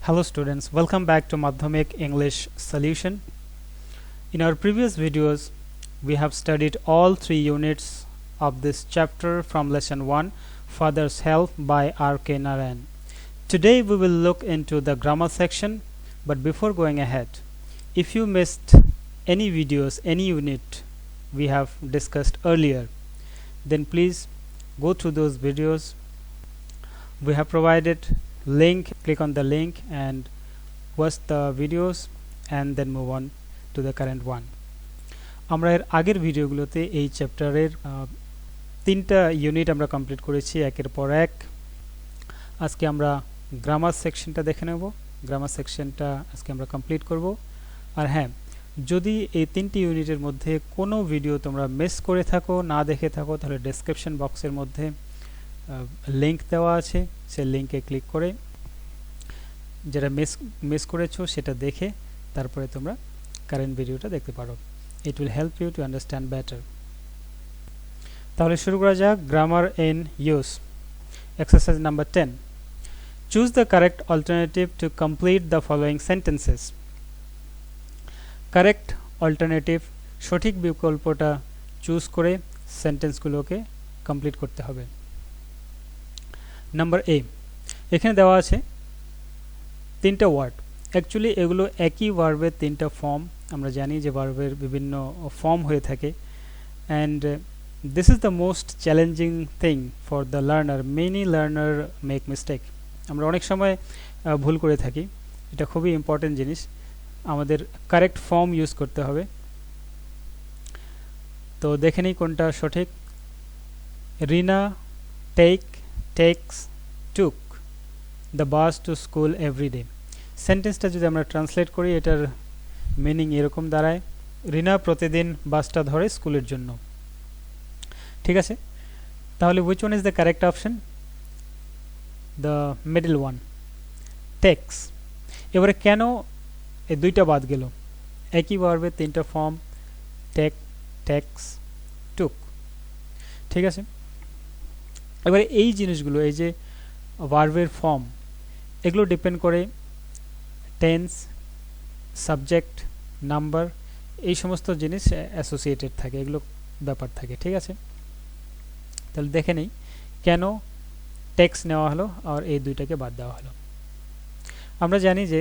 Hello students, welcome back to Madhyamik English Solution. In our previous videos, we have studied all 3 units of this chapter from lesson 1, Father's Help by R.K. Narayan. Today we will look into the grammar section, but before going ahead, if you missed any videos, any unit we have discussed earlier, then please go through those videos. We have provided link, click on the link and watch the videos and then move on to the current one. আমরা এর আগের ভিডিওগুলোতে এই চ্যাপ্টারের 3টা unit আমরা complete করেছি একের পর এক। আজকে আমরা গ্রামার সেকশনটা দেখে নেব। গ্রামার সেকশনটা আজকে আমরা কমপ্লিট করব। আর হ্যাঁ, যদি এই 3টি ইউনিটের মধ্যে কোনো ভিডিও তোমরা মিস করে থাকো, না দেখে থাকো, তাহলে ডেসক্রিপশন বক্সের মধ্যে লিংক দেওয়া আছে, সেই লিংকে ক্লিক করে যেটা মিস করেছো সেটা দেখে তারপরে তোমরা কারেন্ট ভিডিওটা দেখতে পারো। It will help you to understand better. তাহলে শুরু করা যাক। Grammar in use, exercise number 10। Choose the correct alternative to complete the following sentences. Correct alternative, সঠিক বিকল্পটা চুজ করে সেন্টেন্সগুলোকে কমপ্লিট করতে হবে। নাম্বার এ, এখানে দেওয়া আছে 3টা ওয়ার্ড। অ্যাকচুয়ালি এগুলো একই ভার্বের 3টা ফর্ম। আমরা জানি যে ভার্বের বিভিন্ন ফর্ম হয়ে থাকে, and this is the most challenging thing for the learner. Many learner make mistake. আমরা অনেক সময় ভুল করে থাকি। এটা খুবই ইম্পর্টেন্ট জিনিস, আমাদের কারেক্ট ফর্ম ইউজ করতে হবে। তো দেখে নিই কোনটা সঠিক। Rina take, takes, took the bus to school everyday. সেন্টেন্সটা যদি আমরা ট্রান্সলেট করি, এটার মিনিং এরকম দাঁড়ায়, রিনা প্রতিদিন বাসটা ধরে স্কুলের জন্য। ঠিক আছে, তাহলে which one is the correct option? The middle one, takes. এবারে কেন এই দুইটা বাদ গেল? একই ভার্বের 3টা ফর্ম, টেক, টেক্স, টুক। ঠিক আছে, এবারে এই জিনিসগুলো, এই যে ভার্বের ফর্ম, এগুলো ডিপেন্ড করে টেন্স, সাবজেক্ট, নাম্বার, এই সমস্ত জিনিস অ্যাসোসিয়েটেড থাকে, এগুলো ব্যাপার থাকে। ঠিক আছে, তাহলে দেখে নেই কেন টেক্স নেওয়া হলো আর এই দুইটাকে বাদ দেওয়া হলো। আমরা জানি যে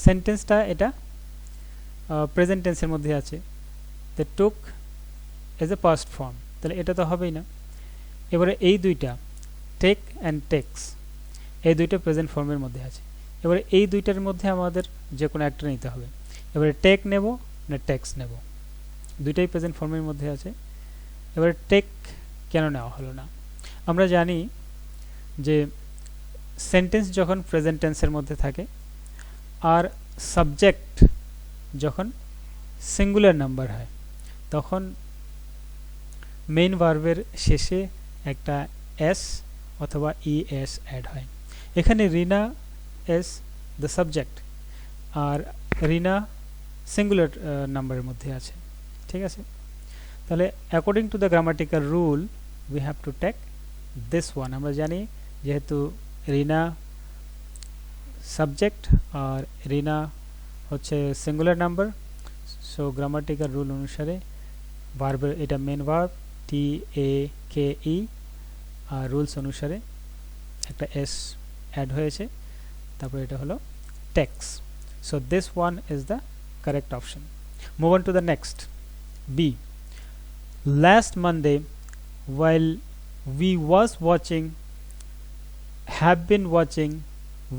সেন্টেন্সটা এটা প্রেজেন্ট টেন্সের মধ্যে আছে, the took as a past form, তাহলে এটা তো হবেই না। এবারে এই দুইটা টেক অ্যান্ড টেক্স, এই দুইটা প্রেজেন্ট ফর্মের মধ্যে আছে। এবারে এই দুইটার মধ্যে আমাদের যে কোনো একটা নিতে হবে। এবারে টেক নেব না টেক্স নেব, দুইটাই প্রেজেন্ট ফর্মের মধ্যে আছে। এবারে টেক কেন নেওয়া হলো না? আমরা জানি যে সেন্টেন্স যখন প্রেজেন্ট টেন্সের মধ্যে থাকে আর সাবজেক্ট যখন সিঙ্গুলার নাম্বার হয়, তখন মেইন ভার্বের শেষে একটা এস অথবা ইএস অ্যাড হয়। এখানে রিনা এস দ্য সাবজেক্ট আর রিনা সিঙ্গুলার নাম্বারের মধ্যে আছে। ঠিক আছে, তাহলে according to the grammatical rule we have to take this one. আমরা জানি যেহেতু রিনা সাবজেক্ট আর রিনা হচ্ছে singular number, so grammatical rule অনুসারে ভার্বের এটা মেন ভার্ব TAKE, আর রুলস অনুসারে একটা এস অ্যাড হয়েছে, তারপর এটা হলো takes. So this one is the correct option. Move on to the next, B. Last Monday while we was watching, have been watching,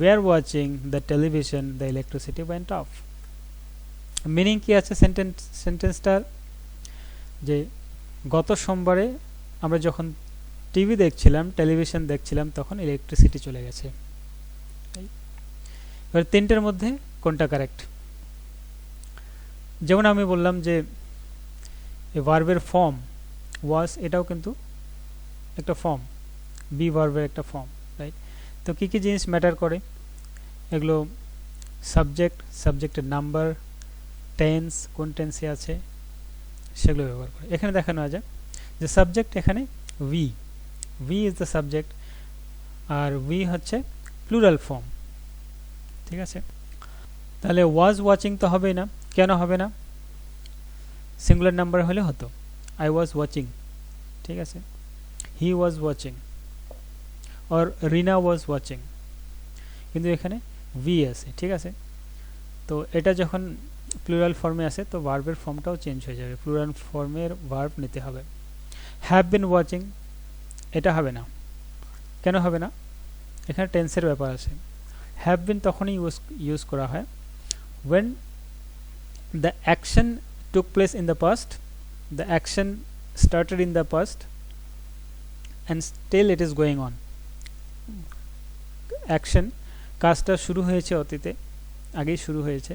were watching the television, the electricity went off. Meaning কি আছে সেন্টেন্সটার? যে গত সোমবারে আমরা যখন TV দেখছিলাম, television দেখছিলাম, তখন ইলেকট্রিসিটি চলে গেছে। এবার 3টার মধ্যে কোনটা কারেক্ট? যেমন আমি বললাম যে ভার্বের ফর্ম ওয়াজ, এটাও কিন্তু একটা ফর্ম, বি ভার্বের একটা ফর্ম, রাইট? তো কী কী জিনিস ম্যাটার করে? এগুলো সাবজেক্ট, সাবজেক্টের নাম্বার, টেন্স, কোন টেন্সে আছে, সেগুলো ব্যবহার করে। এখানে দেখানো যায় যে সাবজেক্ট এখানে ভি ইজ দ্য সাবজেক্ট, আর ভি হচ্ছে প্লুরাল ফর্ম। ঠিক আছে। তাহলে ওয়াজ ওয়াচিং তো হবেই না, কেন হবে না? সিঙ্গুলার নাম্বার হলে হতো, আই ওয়াজ ওয়াচিং, ঠিক আছে, he was watching or Rina was watching, কিন্তু এখানে ভি আছে, ঠিক আছে। তো এটা যখন প্লুরাল ফর্মে আসে তো ভার্বের ফর্মটাও চেঞ্জ হয়ে যাবে, প্লুরাল ফর্মের ভার্ব নিতে হবে। হ্যাভ বিন ওয়াচিং এটা হবে না, কেন হবে না? এখানে টেন্সের ব্যাপার আছে। হ্যাভ বিন তখনই ইউজ করা হয় when the action took place in the past, the action started in the past and still it is going on. Action কাজটা শুরু হয়েছে অতীতে, আগেই শুরু হয়েছে,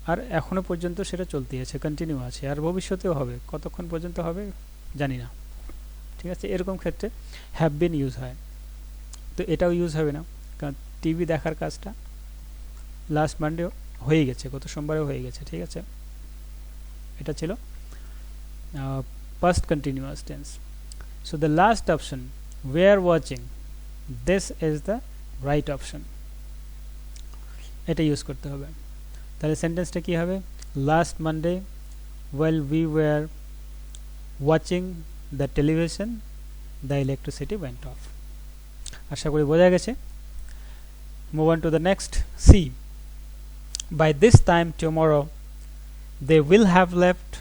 আর এখনো পর্যন্ত সেটা চলতেই আছে, কন্টিনিউ আছে, আর ভবিষ্যতেও হবে, কতক্ষণ পর্যন্ত হবে জানি না, ঠিক আছে। এরকম ক্ষেত্রে হ্যাভ বিন ইউজ হয়, তো এটাও ইউজ হবে না, কারণ টিভি দেখার কাজটা লাস্ট মানডে হয়ে গেছে, গত সোমবারেও হয়ে গেছে, ঠিক আছে। এটা ছিল past continuous tense. So the last option, were watching, this is the right option, এটা ইউজ করতে হবে। তাহলে সেন্টেন্সটা কি হবে? Last Monday while we were watching the television the electricity went off. আশা করি বোঝা গেছে। Move on to the next. C. By this time tomorrow they will have left,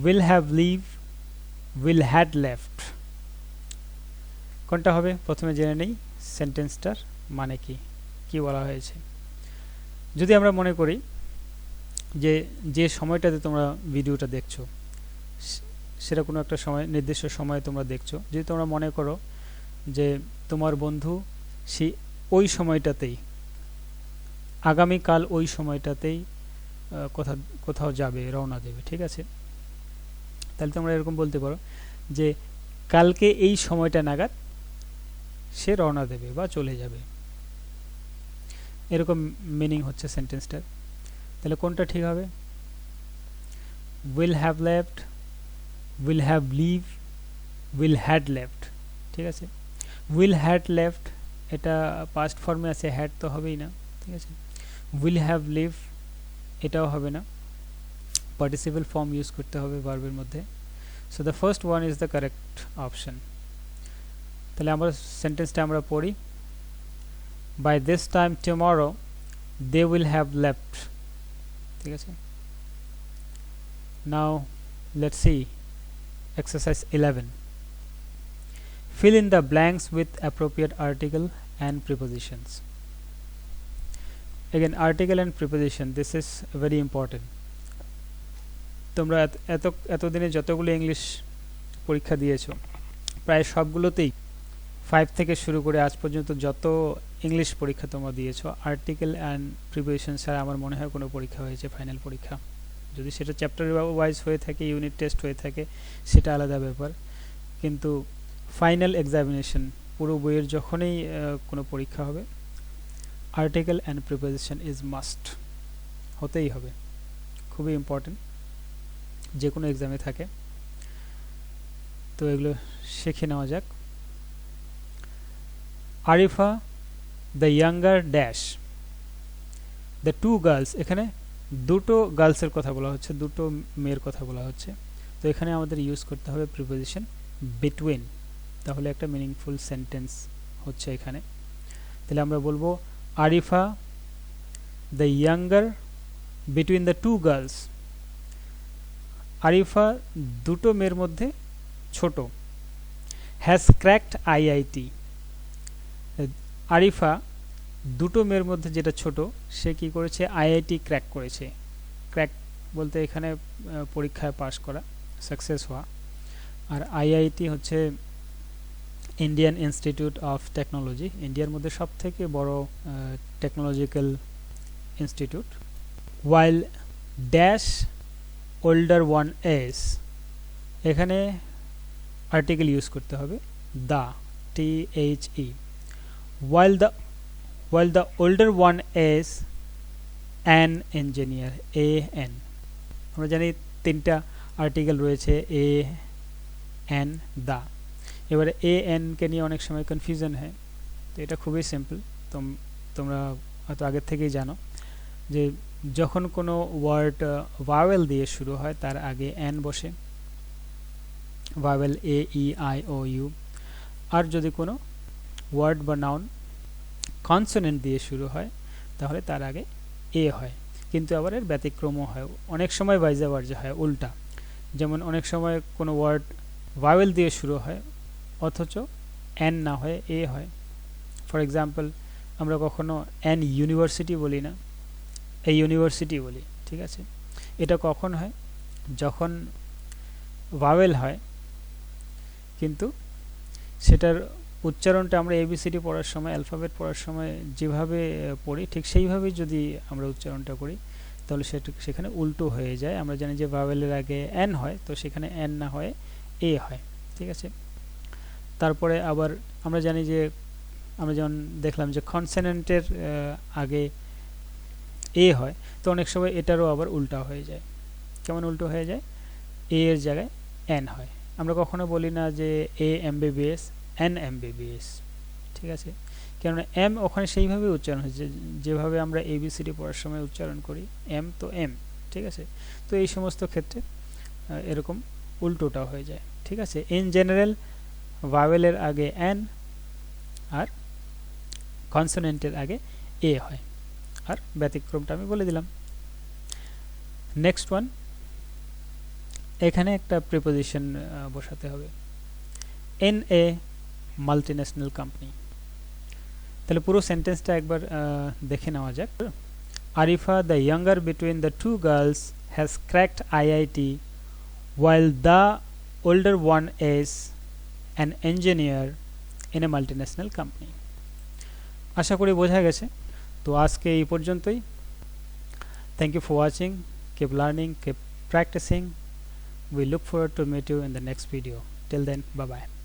will have leave, will had left. কোনটা হবে? প্রথমে জেনে নেই সেন্টেন্সটার মানে কি, কি বলা হয়েছে। যদি আমরা মনে করি যে যে সময়টাতে তোমরা ভিডিওটা দেখছো সেটা কোনো একটা সময়, নির্দিষ্ট সময়ে তোমরা দেখছো, যদি তোমরা মনে করো যে তোমার বন্ধু সে ওই সময়টাতেই, আগামীকাল ওই সময়টাতেই কোথাও যাবে, রওনা দেবে, ঠিক আছে, তাহলে তোমরা এরকম বলতে পারো যে কালকে এই সময়টা নাগাদ সে রওনা দেবে বা চলে যাবে, এরকম মিনিং হচ্ছে সেন্টেন্সটার। তাহলে কোনটা ঠিক হবে? will have left, will have leave, will had left, ঠিক আছে। will had left এটা পাস্ট ফর্মে আছে, had তো হবেই না, ঠিক আছে। will have live এটাও হবে না, পার্টিসিপল ফর্ম ইউজ করতে হবে ভার্বের মধ্যে। So the first one is the correct option. তাহলে আমরা সেন্টেন্সটা আমরা পড়ি, by this time tomorrow they will have left, ঠিক আছে। Now let's see exercise 11. Fill in the blanks with appropriate article and prepositions. Again, article and preposition, this is very important. তোমরা এতদিনে যতগুলো ইংলিশ পরীক্ষা দিয়েছো প্রায় সবগুলোতেই 5 থেকে শুরু করে আজ পর্যন্ত যত ইংলিশ পরীক্ষা তোমরা দিয়েছো, আর্টিকেল অ্যান্ড প্রিপোজিশন ছাড়া আমার মনে হয় কোনো পরীক্ষা হয়েছে ফাইনাল পরীক্ষা। যদি সেটা চ্যাপ্টার ওয়াইজ হয়ে থাকে, ইউনিট টেস্ট হয়ে থাকে, সেটা আলাদা ব্যাপার, কিন্তু ফাইনাল এক্সামিনেশন পুরো বইয়ের যখনই কোনো পরীক্ষা হবে, article and preposition is must, হতেই হবে, খুবই ইম্পর্টেন্ট যে কোনো এক্সামে থাকে। তো এগুলো শিখে নেওয়া যাক। Arifa the younger dash the two girls, এখানে দুটো গার্লসের কথা বলা হচ্ছে, দুটো মেয়ের কথা বলা হচ্ছে, তো এখানে আমাদের ইউজ করতে হবে প্রিপোজিশন বিটুইন, তাহলে একটা মিনিংফুল সেন্টেন্স হচ্ছে এখানে। তাহলে আমরা বলবো Arifa the younger between the two girls, Arifa দুটো মেয়ের মধ্যে ছোট, হ্যাজ ক্র্যাকড আইআইটি, আরিফা দুটো মেয়ের মধ্যে যেটা ছোট সে কি করেছে, আইআইটি ক্র্যাক করেছে। ক্র্যাক বলতে এখানে পরীক্ষায় পাশ করা, সাকসেস হওয়া, আর আইআইটি হচ্ছে ইন্ডিয়ান ইনস্টিটিউট অফ টেকনোলজি, ইন্ডিয়ার মধ্যে সবথেকে বড় টেকনোলজিক্যাল ইনস্টিটিউট। ওয়াইল ড্যাশ ওল্ডার ওয়ান এস, এখানে আর্টিকেল ইউজ করতে হবে দা, THE, while the older one is an engineer, AN, আমরা জানি তিনটা আর্টিকেল রয়েছে, এ এন দা, এবারে AN কে নিয়ে অনেক সময় কনফিউশন হয়, তো এটা খুবই সিম্পল, তো তোমরা হয়তো আগের থেকেই জানো যে যখন কোনো ওয়ার্ড ভাওয়েল দিয়ে শুরু হয় তার আগে এন বসে, vowel A E I O U. আর যদি কোনো ওয়ার্ড বা নাউন কনসোনেন্ট দিয়ে শুরু হয় তাহলে তার আগে এ হয়। কিন্তু আবার এর ব্যতিক্রমও হয়, অনেক সময় ভাইজা ভার্জা হয়, উল্টা। যেমন অনেক সময় কোনো ওয়ার্ড ভাওয়েল দিয়ে শুরু হয় অথচ এন না হয়ে এ হয়। ফর এক্সাম্পল, আমরা কখনো এন ইউনিভার্সিটি বলি না, এই ইউনিভার্সিটি বলি, ঠিক আছে? এটা কখন হয়? যখন ভাওয়েল হয় কিন্তু সেটার উচ্চারণটা আমরা এবিসিডি পড়ার সময়, অ্যালফাবেট পড়ার সময় যেভাবে পড়ি ঠিক সেইভাবেই যদি আমরা উচ্চারণটা করি তাহলে সেখানে উল্টো হয়ে যায়। আমরা জানি যে ভাওয়েলের আগে এন হয়, তো সেখানে এন না হয়ে এ হয়, ঠিক আছে? তারপরে আবার আমরা জানি যে, আমরা যেমন দেখলাম যে কনসোনেন্টের আগে এ হয়, তো অনেক সময় এটারও আবার উল্টা হয়ে যায়। কেমন উল্টো হয়ে যায়? এ এর জায়গায় এন হয়। আমরা কখনো বলি না যে এ এমবিবিএস, এন এমবিবিএস, ঠিক আছে? কেননা এম ওখানে সেইভাবে উচ্চারণ হয়েছে যেভাবে আমরা এবিসিডি পড়ার সময় উচ্চারণ করি, এম তো এম, ঠিক আছে? তো এই সমস্ত ক্ষেত্রে এরকম উল্টোটা হয়ে যায়, ঠিক আছে? ইন জেনারেল ভাওয়েলের আগে এন আর কনসোনেন্টের আগে এ হয়, আর ব্যতিক্রমটা আমি বলে দিলাম। নেক্সট ওয়ান, এখানে একটা প্রিপোজিশন বসাতে হবে, ইন এ মাল্টিন্যাশনাল কোম্পানি। তাহলে পুরো সেন্টেন্সটা একবার দেখে নেওয়া যাক। Arifa, the younger between the two girls, has cracked IIT while the older one is an engineer in a multinational company. আশা করি বোঝা গেছে। তো আজকে এই পর্যন্তই। Thank you for watching. Keep learning, keep practicing. We look forward to meet you in the next video. Till then, bye bye.